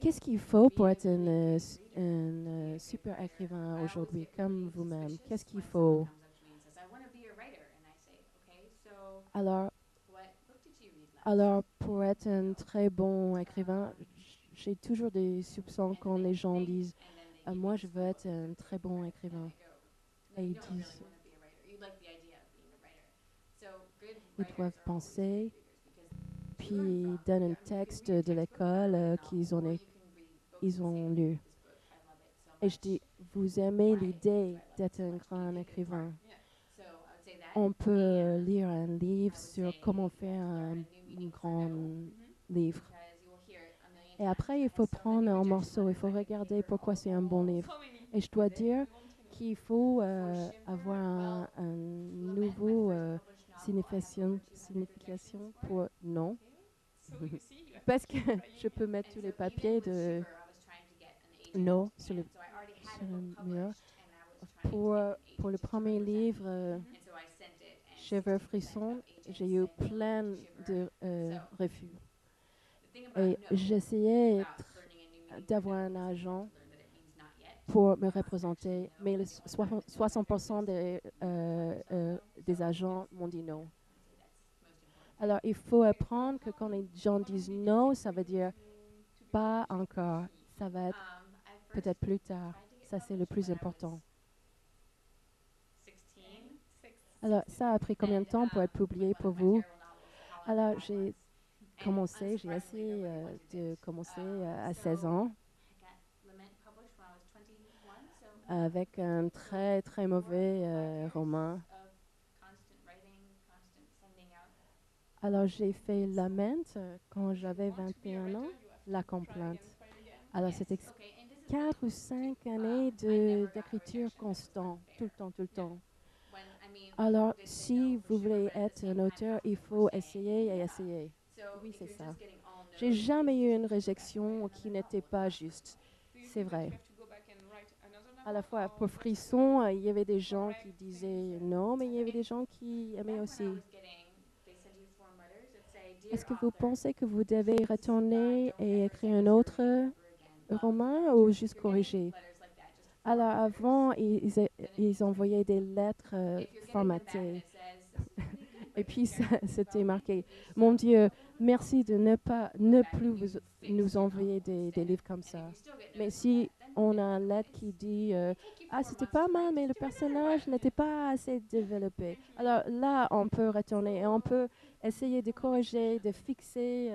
Qu'est-ce qu'il faut pour être un super écrivain aujourd'hui, comme vous-même? Qu'est-ce qu'il faut? Alors, alors, pour être un très bon écrivain, j'ai toujours des soupçons quand les gens disent moi, je veux être un très bon écrivain. Et ils disent ils doivent penser, puis ils donnent un texte de l'école ils ont lu. Et je dis vous aimez l'idée d'être un grand écrivain. On peut lire un livre sur comment faire un grand livre. Et après, il faut prendre un morceau, il faut regarder pourquoi c'est un bon livre. Et je dois dire qu'il faut avoir un nouveau signification pour non. Parce que je peux mettre tous les papiers de non sur le mur. Pour le premier livre, Cheveux frissons, j'ai eu plein de refus. Et j'essayais d'avoir un agent pour me représenter, mais 60% des agents m'ont dit non. Alors, il faut apprendre que quand les gens disent non, ça veut dire pas encore. Ça va être peut-être plus tard. Ça, c'est le plus important. Alors, ça a pris combien de temps pour être publié pour vous? Alors, j'ai essayé de commencer à 16 ans avec un très, très mauvais roman. Alors, j'ai fait Lament quand j'avais 21 ans, La Complainte. Alors, c'était 4 ou 5 années d'écriture constante, tout le temps, tout le temps. Alors, si vous voulez être un auteur, il faut essayer et essayer. Oui, c'est ça. J'ai jamais eu une réjection qui n'était pas juste. C'est vrai. À la fois, pour Frisson, il y avait des gens qui disaient non, mais il y avait des gens qui aimaient aussi. Est-ce que vous pensez que vous devez retourner et écrire un autre roman ou juste corriger? Alors, avant, ils envoyaient des lettres formatées. Et puis, c'était marqué, mon Dieu, merci de ne plus nous envoyer des livres comme ça. Mais si on a une lettre qui dit, ah, c'était pas mal, mais le personnage n'était pas assez développé. Alors là, on peut retourner et on peut essayer de corriger, de fixer,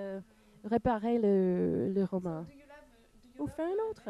réparer le roman. Ou faire un autre.